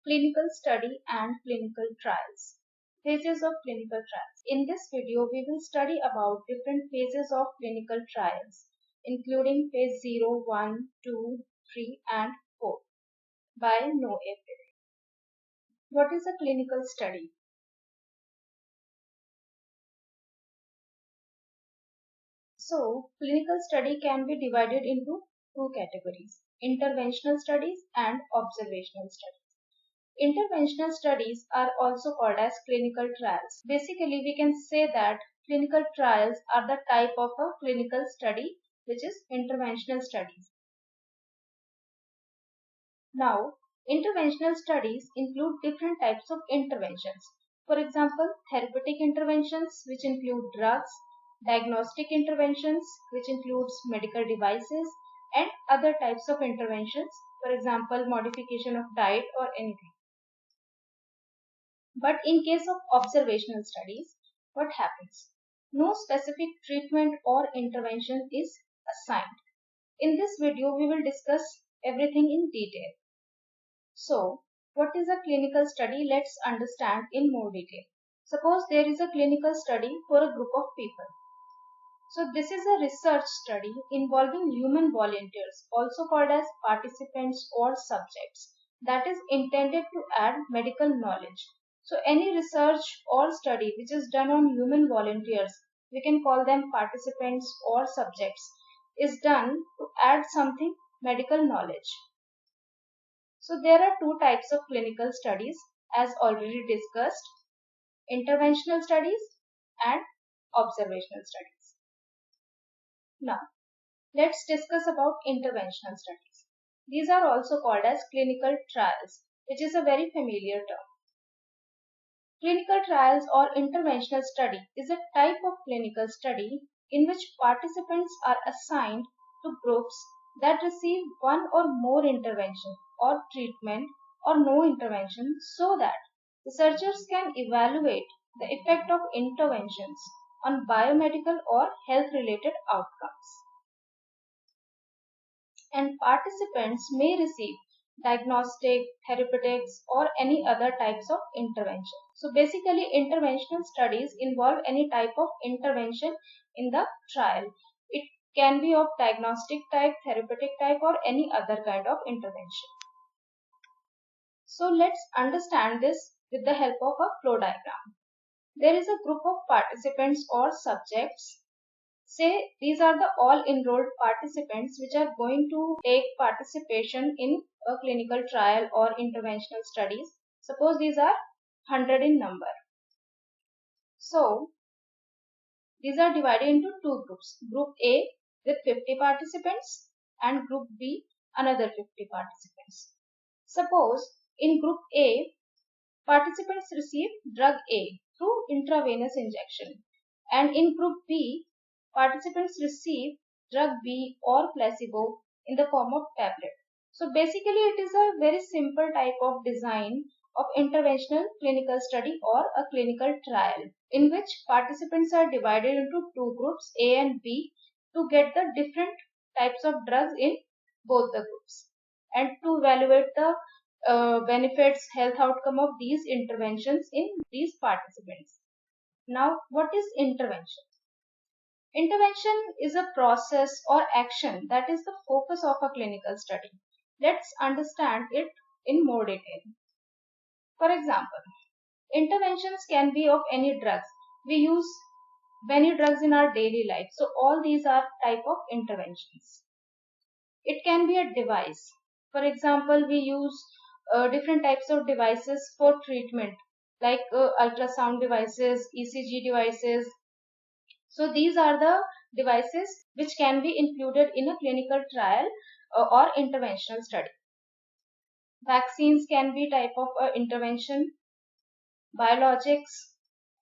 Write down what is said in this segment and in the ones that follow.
Clinical study and clinical trials. Phases of clinical trials. In this video, we will study about different phases of clinical trials, including phase 0, 1, 2, 3, and 4 by Noe April. What is a clinical study? So, clinical study can be divided into two categories, interventional studies and observational studies. Interventional studies are also called as clinical trials. Basically, we can say that clinical trials are the type of a clinical study which is interventional studies. Now, interventional studies include different types of interventions. For example, therapeutic interventions which include drugs, diagnostic interventions which includes medical devices, and other types of interventions, for example, modification of diet or anything. But in case of observational studies, what happens? No specific treatment or intervention is assigned. In this video, we will discuss everything in detail. So, what is a clinical study? Let's understand in more detail. Suppose there is a clinical study for a group of people. So, this is a research study involving human volunteers, also called as participants or subjects, that is intended to add medical knowledge. So any research or study which is done on human volunteers, we can call them participants or subjects, is done to add something medical knowledge. So there are two types of clinical studies as already discussed, interventional studies and observational studies. Now let's discuss about interventional studies. These are also called as clinical trials, which is a very familiar term. Clinical trials or interventional study is a type of clinical study in which participants are assigned to groups that receive one or more intervention or treatment or no intervention so that researchers can evaluate the effect of interventions on biomedical or health related outcomes. And participants may receive diagnostic, therapeutics, or any other types of intervention. So basically, interventional studies involve any type of intervention in the trial. It can be of diagnostic type, therapeutic type, or any other kind of intervention. So let's understand this with the help of a flow diagram. There is a group of participants or subjects. Say these are the all enrolled participants which are going to take participation in a clinical trial or interventional studies. Suppose these are 100 in number. So these are divided into two groups. Group A with 50 participants and Group B another 50 participants. Suppose in Group A, participants receive drug A through intravenous injection, and in Group B, participants receive drug B or placebo in the form of tablet. So basically it is a very simple type of design of interventional clinical study or a clinical trial in which participants are divided into two groups A and B to get the different types of drugs in both the groups and to evaluate the benefits, health outcome of these interventions in these participants. Now, what is intervention? Intervention is a process or action that is the focus of a clinical study. Let's understand it in more detail. For example, interventions can be of any drugs. We use many drugs in our daily life. So all these are type of interventions. It can be a device. For example, we use different types of devices for treatment like ultrasound devices, ECG devices. So these are the devices which can be included in a clinical trial or interventional study. Vaccines can be type of intervention, biologics,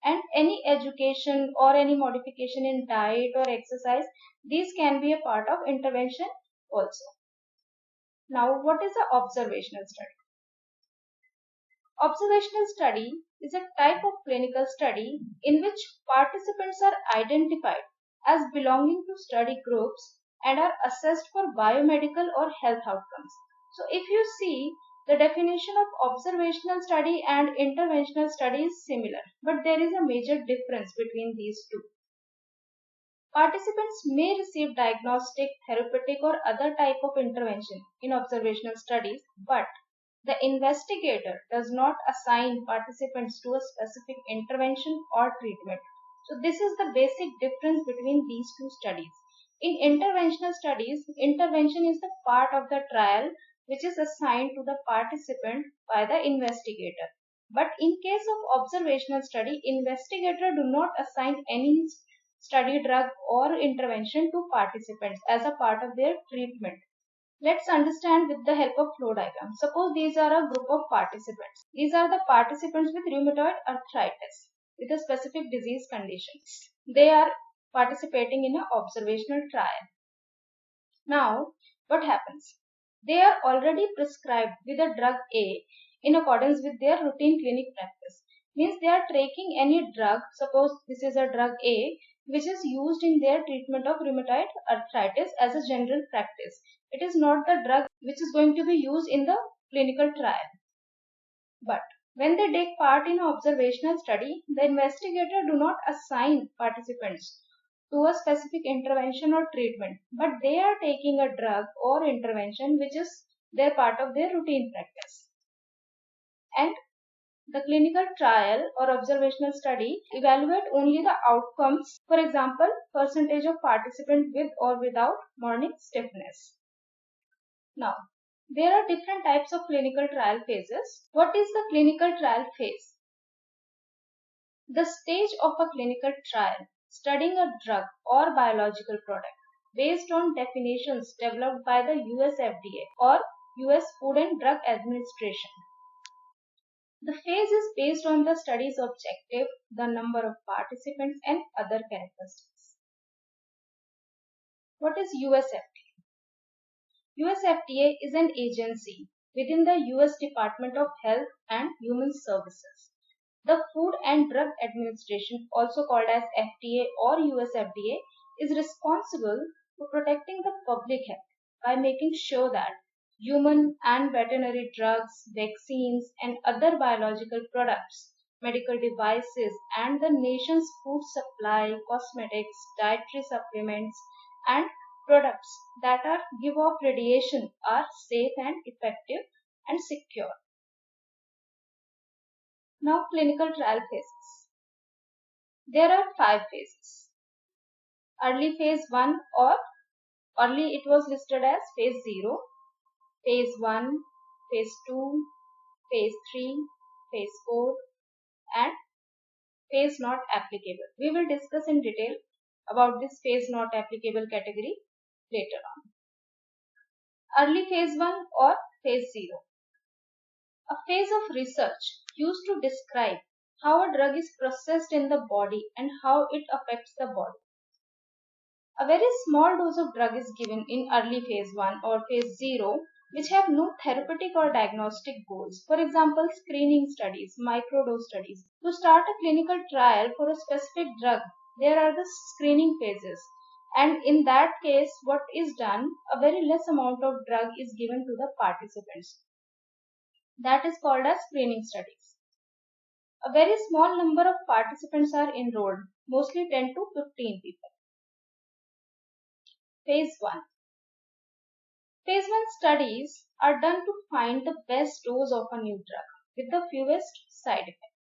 and any education or any modification in diet or exercise. These can be a part of intervention also. Now, what is an observational study? Observational study is a type of clinical study in which participants are identified as belonging to study groups and are assessed for biomedical or health outcomes. So if you see, The definition of observational study and interventional study is similar, but there is a major difference between these two. Participants may receive diagnostic, therapeutic, or other type of intervention in observational studies, but the investigator does not assign participants to a specific intervention or treatment. So this is the basic difference between these two studies. In interventional studies, intervention is the part of the trial which is assigned to the participant by the investigator. But in case of observational study, investigator do not assign any study drug or intervention to participants as a part of their treatment. Let's understand with the help of flow diagram. Suppose these are a group of participants. These are the participants with rheumatoid arthritis with a specific disease conditions. They are participating in an observational trial. Now, what happens? They are already prescribed with a drug A in accordance with their routine clinic practice. Means they are taking any drug, suppose this is a drug A, which is used in their treatment of rheumatoid arthritis as a general practice. It is not the drug which is going to be used in the clinical trial. But when they take part in an observational study, the investigator do not assign participants to a specific intervention or treatment, but they are taking a drug or intervention which is their part of their routine practice. And the clinical trial or observational study evaluate only the outcomes, for example, percentage of participant with or without morning stiffness. Now, there are different types of clinical trial phases. What is the clinical trial phase? The stage of a clinical trial studying a drug or biological product based on definitions developed by the US FDA or US Food and Drug Administration. The phase is based on the study's objective, the number of participants, and other characteristics. What is US FDA? US FDA is an agency within the US Department of Health and Human Services. The Food and Drug Administration, also called as FDA or US FDA, is responsible for protecting the public health by making sure that human and veterinary drugs, vaccines, and other biological products, medical devices, and the nation's food supply, cosmetics, dietary supplements, and products that are give off radiation are safe and effective and secure. Now, clinical trial phases. There are 5 phases. Early phase 1, or early it was listed as phase 0, phase 1, phase 2, phase 3, phase 4, and phase not applicable. We will discuss in detail about this phase not applicable category later on. Early phase 1 or phase 0. A phase of research used to describe how a drug is processed in the body and how it affects the body. A very small dose of drug is given in early phase 1 or phase 0 which have no therapeutic or diagnostic goals. For example, screening studies, microdose studies. To start a clinical trial for a specific drug, there are the screening phases. And in that case, what is done, a very less amount of drug is given to the participants. That is called as screening studies. A very small number of participants are enrolled, mostly 10 to 15 people. Phase 1. Phase 1 studies are done to find the best dose of a new drug with the fewest side effects.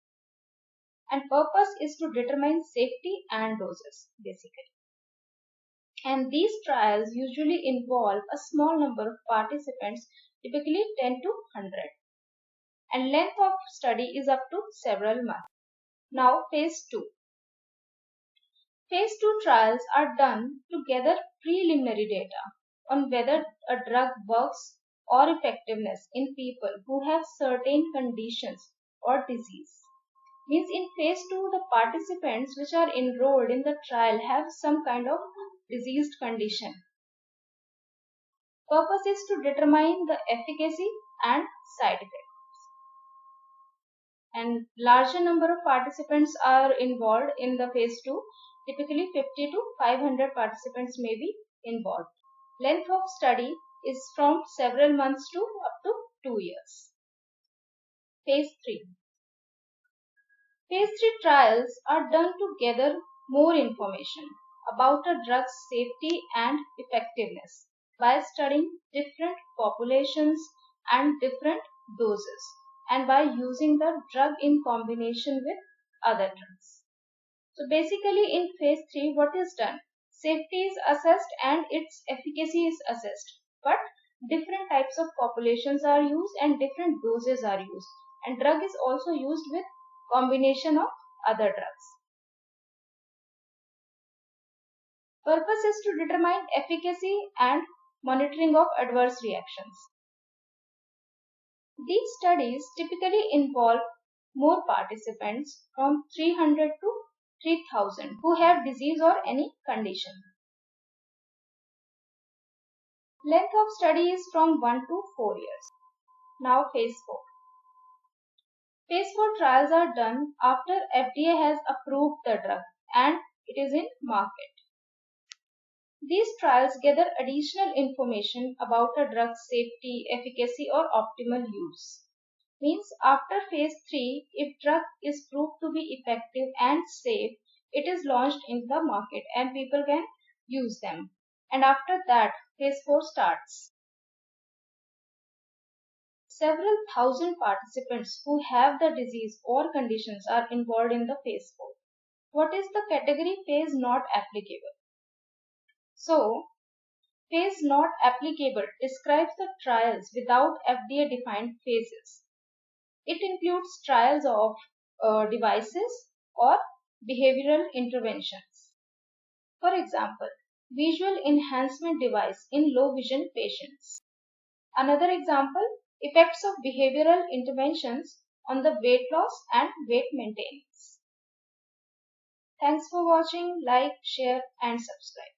And purpose is to determine safety and doses, basically. And these trials usually involve a small number of participants, typically 10 to 100. And length of study is up to several months. Now, phase 2. Phase 2 trials are done to gather preliminary data on whether a drug works or effectiveness in people who have certain conditions or disease. Means in phase 2, the participants which are enrolled in the trial have some kind of diseased condition. Purpose is to determine the efficacy and side effects. And larger number of participants are involved in the phase 2. Typically 50 to 500 participants may be involved. Length of study is from several months to up to 2 years. Phase 3. Phase 3 trials are done to gather more information about a drug's safety and effectiveness by studying different populations and different doses and by using the drug in combination with other drugs. So basically in phase 3 what is done? Safety is assessed and its efficacy is assessed, but different types of populations are used and different doses are used, and drug is also used with combination of other drugs. Purpose is to determine efficacy and monitoring of adverse reactions. These studies typically involve more participants, from 300 to 3000, who have disease or any condition. Length of study is from 1 to 4 years. Now phase 4. Phase 4 trials are done after FDA has approved the drug and it is in market. These trials gather additional information about a drug's safety, efficacy or optimal use. Means after phase 3, if drug is proved to be effective and safe, it is launched in the market and people can use them. And after that, phase 4 starts. Several thousand participants who have the disease or conditions are involved in the phase 4. What is the category phase not applicable? So, phase not applicable describes the trials without FDA defined phases. It includes trials of devices or behavioral interventions. For example, visual enhancement device in low vision patients. Another example, effects of behavioral interventions on the weight loss and weight maintenance. Thanks for watching. Like, share and subscribe.